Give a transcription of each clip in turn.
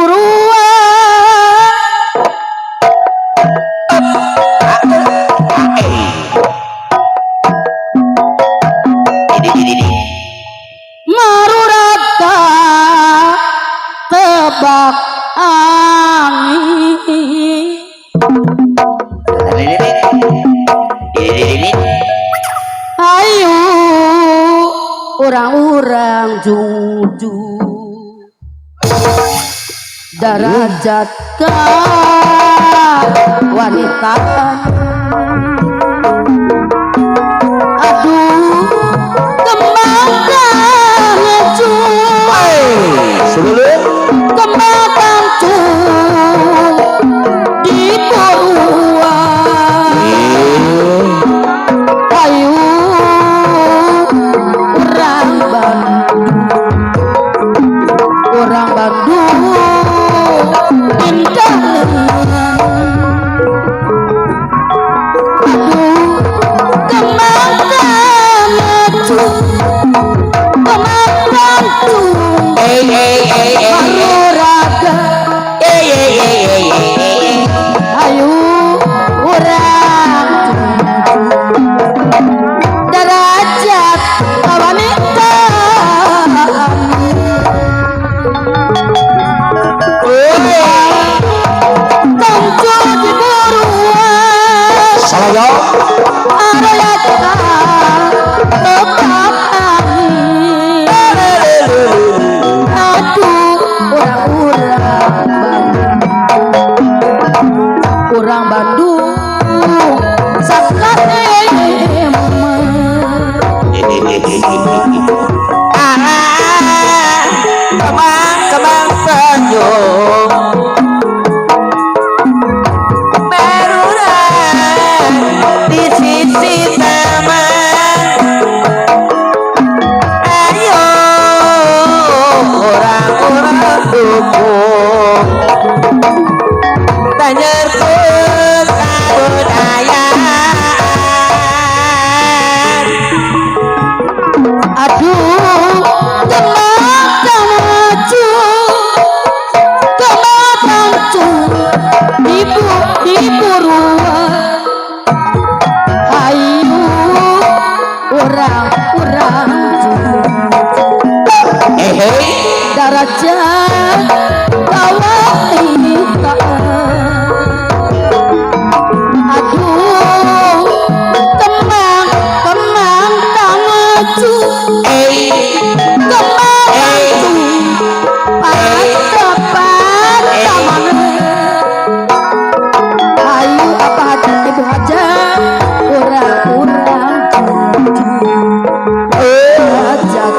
buruan marurata tebak angin ayo orang-orang jujur darajat wanita aduh kembangkan sebelum kembangkan di Purwan ayo orang Bandung indah aduh kemangkan maruraga ayo orang derajat wanita kancu di buruan salah ya arayata tetap angin aduh orang Bandung sakat kemang tanjung beruran di sisi taman ayo orang-orang dukung tanyerkeun kabudayaan aduh kemakan di buruan ayo orang-orang darajat wanita aduh kemang tangan ayo apa hati ibu aja orang-orang ajak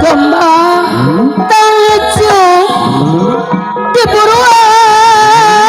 kembang tangan di buruan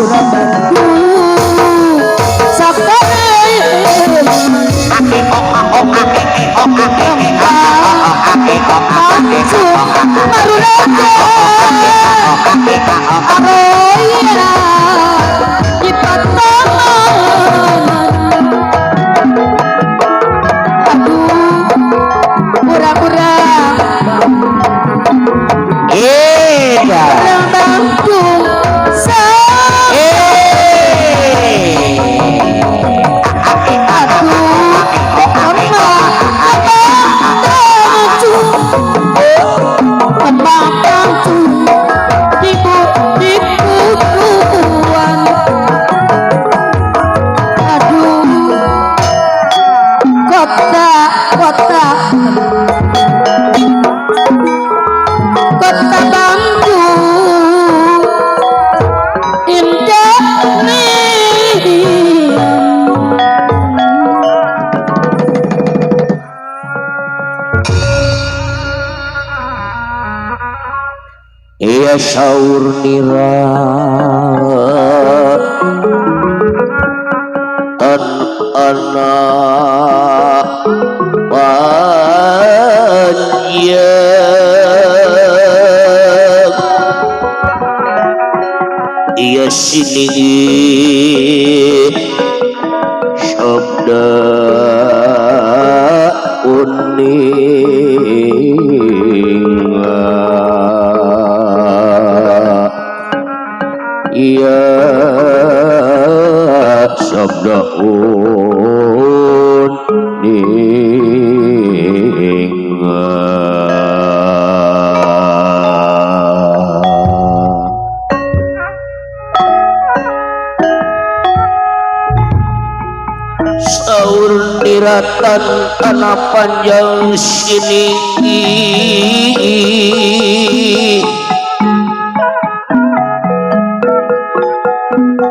Suramadu Sakare Langsung Marurete Aroya Dipatangan Aduh Pura-pura Bandung Kota Bandung indah nih Iya saur nira an anak panjang iya sini sabda uning iya sabda saur niratan tanah panjang sini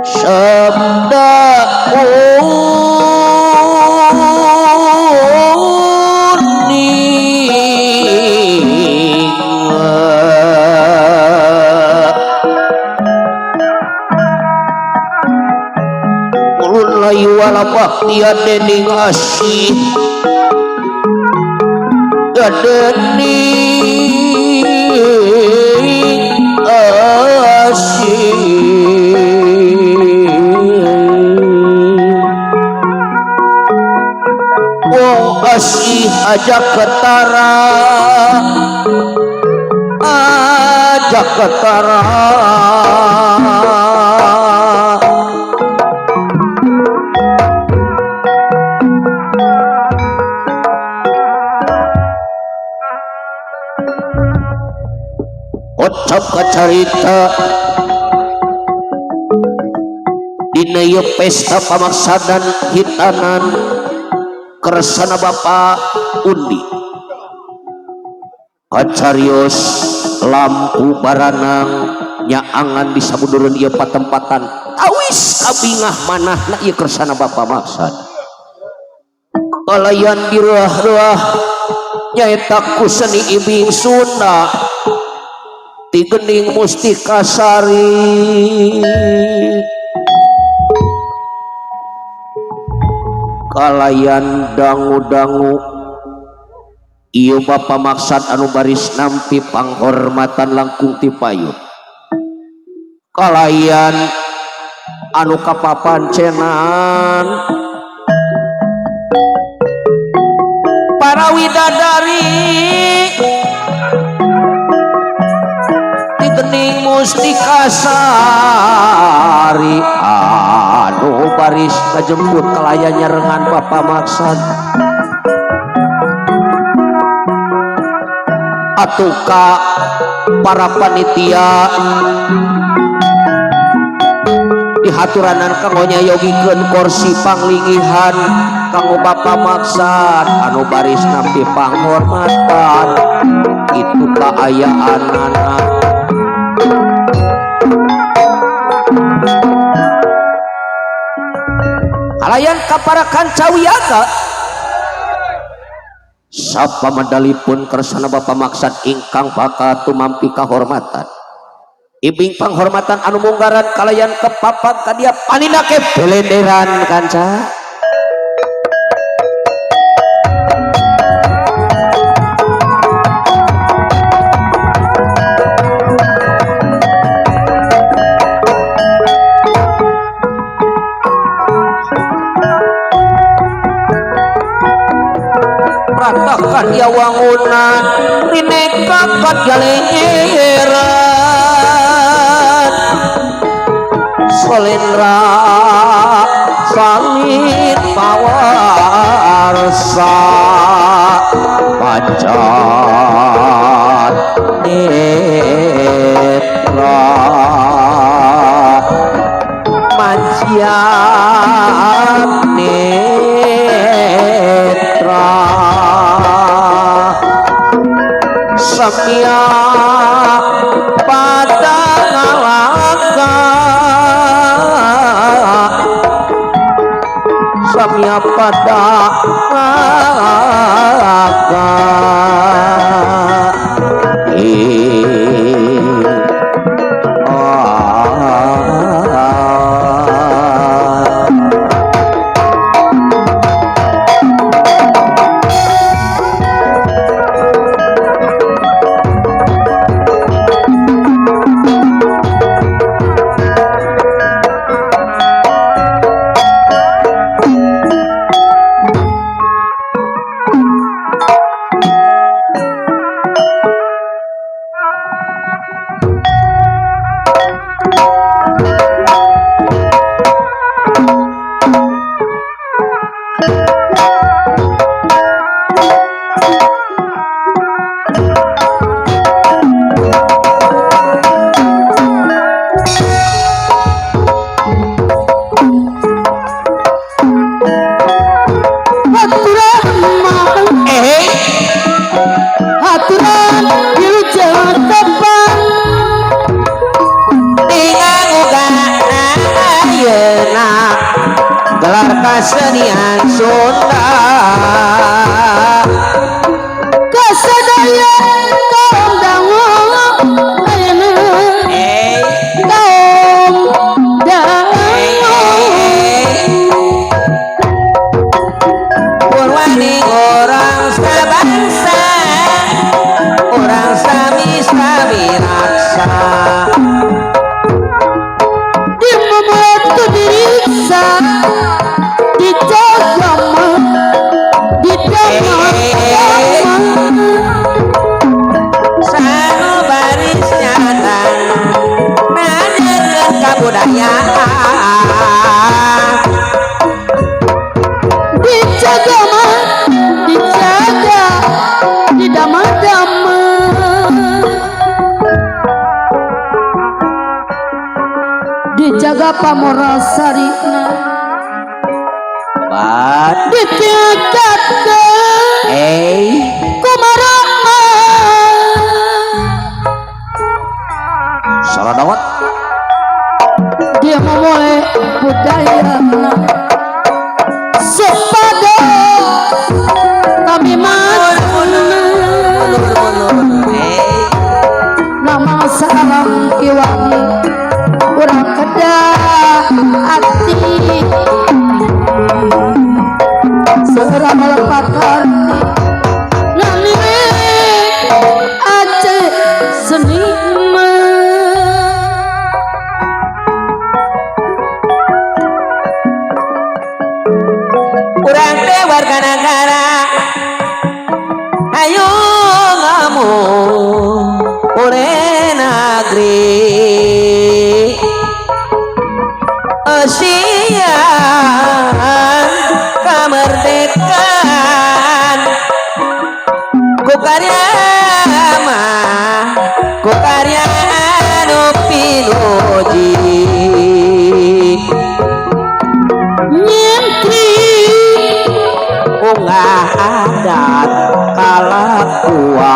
sabda uning ulun layu wala baktian dening asih gadening wong asih aja ketara ocap kacarita dina ieu pesta pamaksadan hitanan kersana Bapa Undi kacarios lampu baranang nyaangan di sabudureun ieu patempatan awis kabingah manahna ieu kersana Bapa maksad kalayan direuah-reuah nyaeta ku seni ibing Sunda ti geuning Mustika Sari kalayan dangu-dangu ieu Bapa maksad anu baris nampi panghormatan langkung ti payun kalayan anu kapapancenan para widadari ti geuning Mustika Sari anu baris ngajemput kalayan nyarengan Bapa maksad atuka para panitia dihaturanan kanggo nyayogikeun kursi panglinggihan kanggo Bapa maksad anu baris nampi panghormatan itu kaayaanana kalayan kaparakan cawiyaga sapa medalipun kersana Bapa maksad ingkang bakal tumampi kahormatan ibing penghormatan anu munggaran kalayan kepapag kadia panina ke belenderan kanca ratakan ya wangunan rineka kat galengeran solendra salin pawarsa pancat netra manjiat netra samia pada ngalaga samia pada ngalaga aturan wilujeng tepang dengan uga ayeuna gelar kasenian Sunda kasadaya kaum dangu ayeuna kaum dangu purwaning orang sabangsa orang sami-sami raksa dimembantu diriksa dicagama didama sanubaris nyatan nanyakeun kabudayaan dicagama dijaga didama-dama dijaga pamorasarina bat ditiagakeun kumaha saradawat dia memulai budayana supados kami maju nama salam kiwangi urang kedah hati segera melepat hati nani Aceh seniman urang teh warga negara ayo ngomong oleh negeri siang kemerdekaan ku karya mah ku karya anu pinuji nyentri unggah adat kalakuan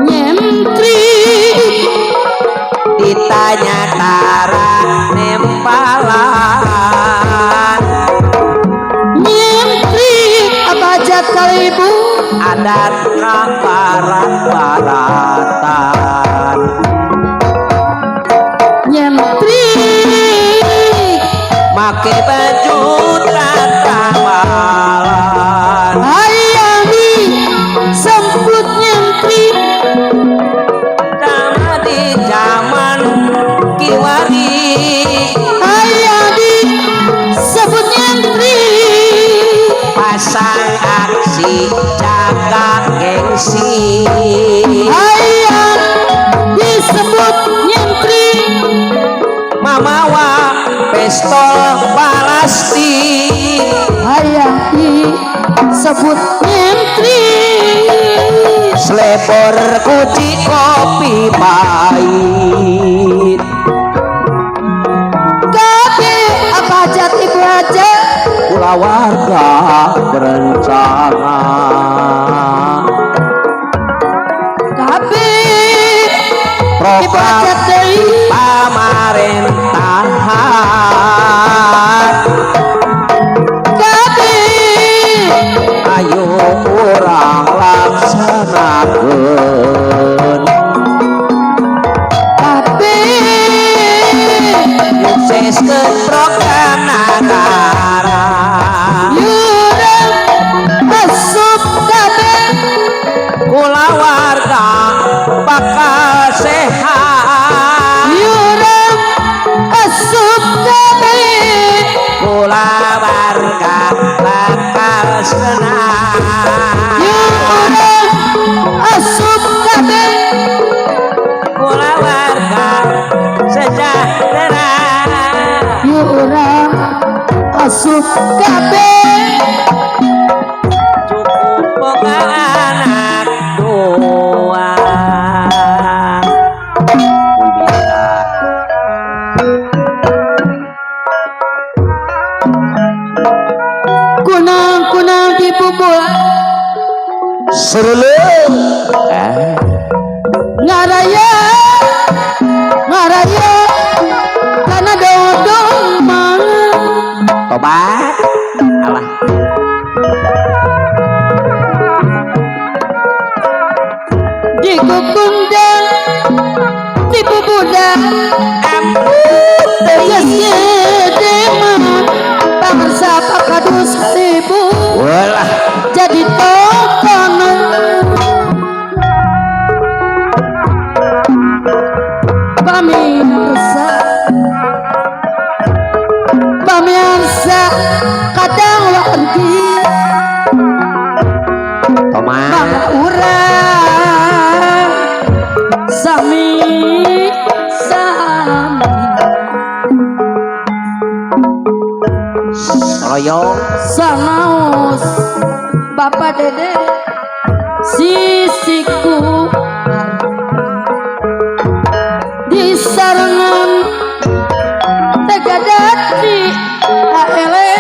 nyentri ditanya tara nempalan nyentri abaja kalibu adat kapal barat-baratan nyentri make baju tatamalan hayang disebut nyentri sama di zaman kiwari hayang disebut nyentri pasang aksi jaga gengsi hayang disebut nyentri mamawa pistol palasti hayang disebut nyentri slepor kuci kopi pahit kabeh apa hajat ibu aja kula warga berencana kabeh ibu proklam hajat deui pamerintahan kabeh ayo urang laksanakeun kabeh sukseskeun program nagara yurang asup kabeh kula warga bakal sehat yurang asup kabeh kula warga bakal senang yurang asup kabeh kula warga sejahtera yurang asup kabeh cukup boga anak dua mun bisa kunang-kunang dibubul serulung ngaraya ngaraya karena dodong mang tobat alah dikukundang dibubudang tegas ngedema bangsa pakadus ribu walah jadi tokonan pamirsa pamirsa kadang wargi tomat bangga urang sami sami royong sanaos Bapak Dede sisiku di sarangan tegadati aele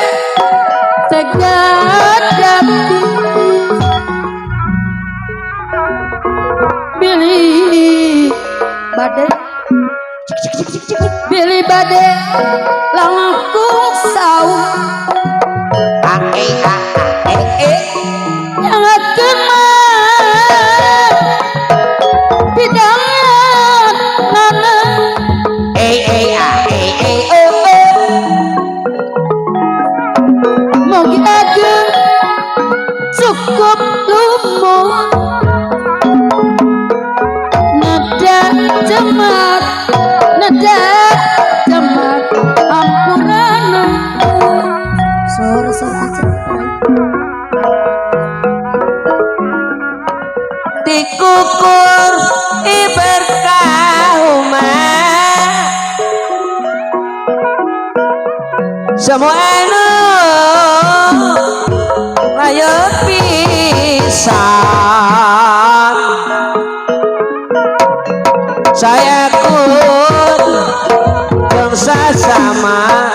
tegadati Billy Bade Billy Bade langkung saung yang keman bidangan nana mogi ageng cukup lumut nada cemat ampurana suara aja dikukur iberkauma semua anu layar pisan saya kun jeung sasama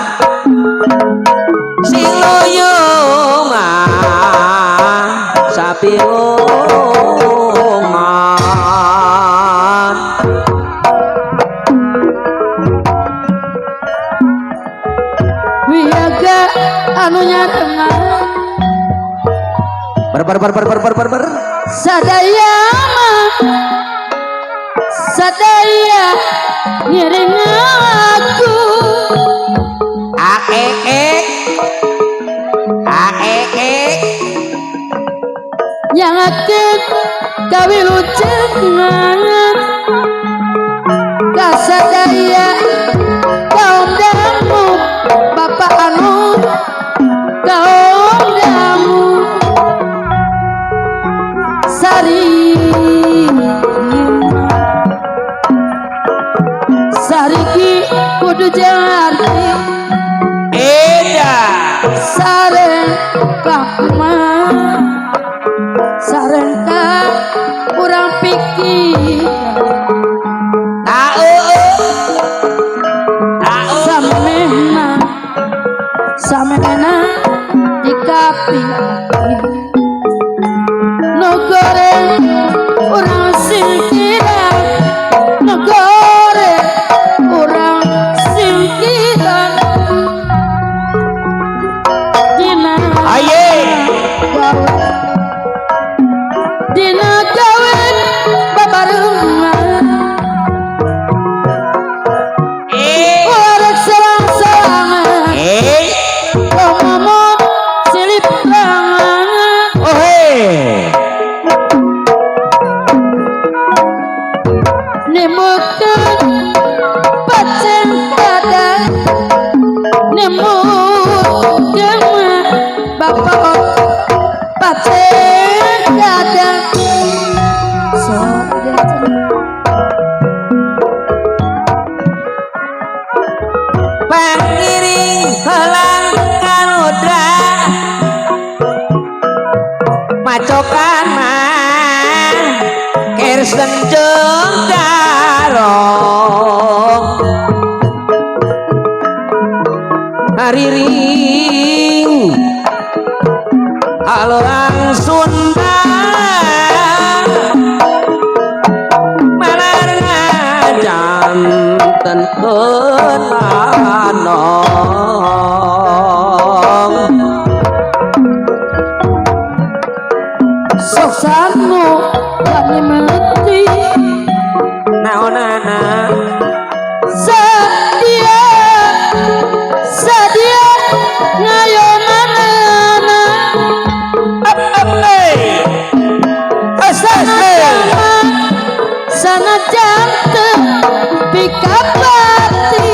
siluyung sapilungan wiyaga anu nyarengan ber sadaya sadaya ngiring aku yang akan kawilujengan kasadaya kaum damu bapak anu kaum damu sari sariki kudu jarti eda sareng kakma sareng ka urang pikir samena dikapi no goreng urang singkiran no goreng urang singkiran dina aye gawe dina gawe babarengan orek serang-serangan ngomong silip tangan oh hey nemukan pacen kadang nemukan bapak pacen kadang pangiring helang kanudra macokan mah kersen jeung garong hariring alurang Sunda malar ngajanten kenanong sosanu kami mengerti naonana sedia sedia ngayonana sana jantung pikapati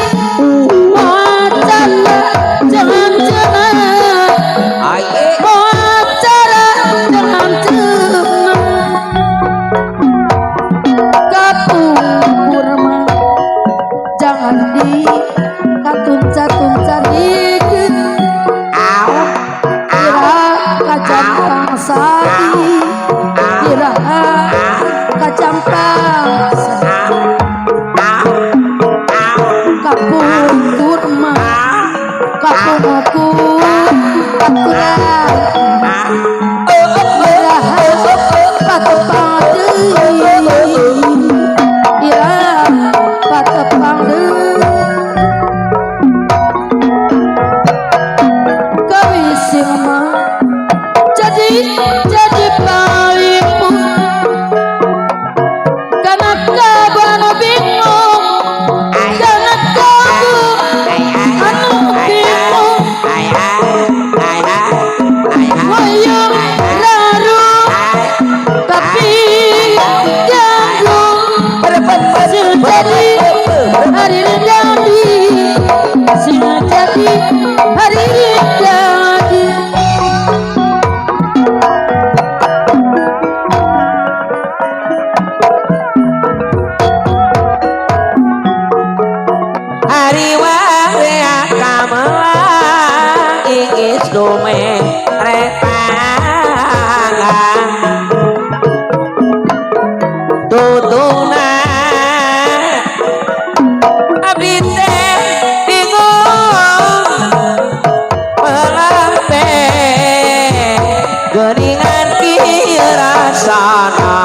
wacara jangan-jangan wacara jangan-jangan kapurma jangan di katunca-tunca dikit kira kacampang sari kira kacampang kapung kurma kapung aku kakurang patepang ya patepang kawising mah jadi palipu karena kabanu bingung karena kamu anu bingung wayang laru tapi ganggu sing jadi hari jadi sing jadi hari jadi hari wae kamelang ingis dume retangan tutuna abdi teh bingung melampe geuningan kieu rasana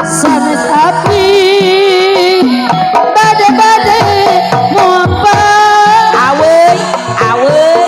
sanes api bade-bade mopa aweuy aweuy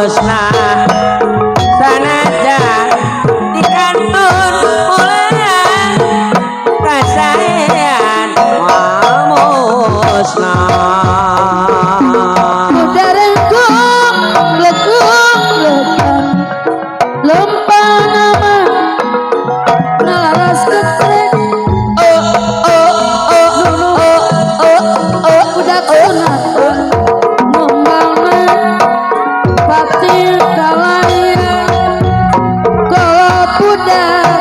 musna sanajan di kantor mulai kasayan musna udah rengkung lekung lempah nama nalaras ketrek udah sunat ngembang batil kalayan kalau budak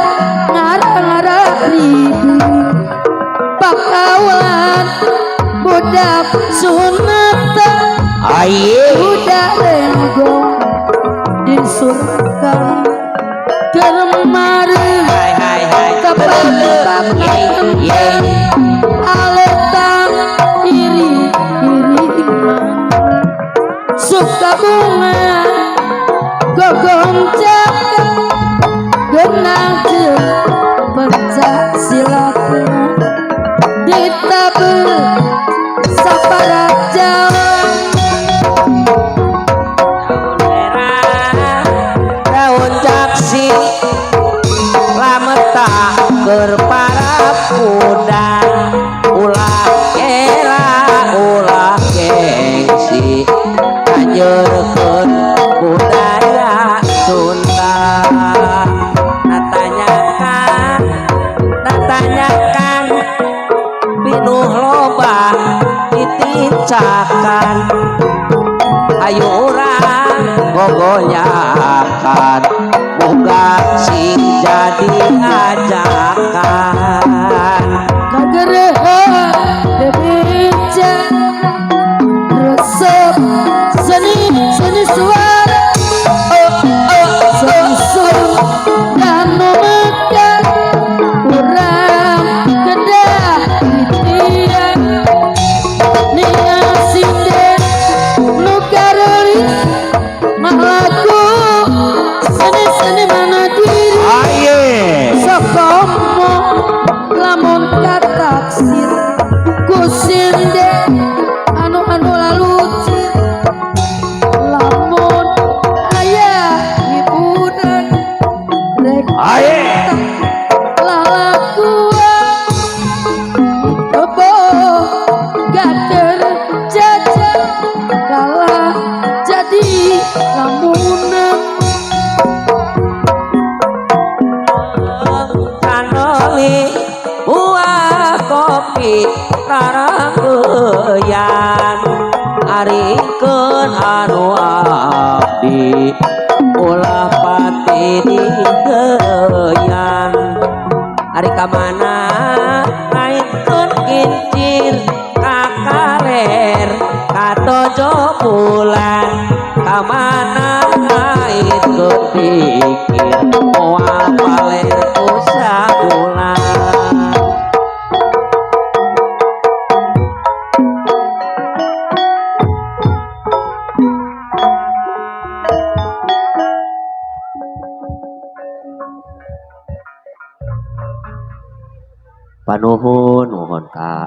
ngarang-ngarang ribu bakawan budak sunat aye budak renggong disurkan kemarin hai kepak aletang iri-iriman suka bunga gogong cakap genang pencak silakan ditabel saparat jawa daun jaksi lameta berparap kuda ulah era ulah gengsi anjeurkeun budaya Sunda natanyakan pinuh loba ditincakan ayo urang gogonyakan boga sing jadi ajakan kagerehan bebeja resep seni suara seni suara dan memegang urang kedah titian nia sinden nukaroli malaku seni mana diri aye sokomo lamun kataksir kusinde anu lalu lamun ayah ibunan rek aye lalakuan kebo gater jajan kalah jadi lamunan kanoli buah kopi rarangeuyan arikeun anu abdi ulah pati digeuyan ari ka mana ngaitkeun kincir ka kaler ka tojo bulan ka mana ngaitkeun pikir moal paler ku sabulan panuhun nuhun ka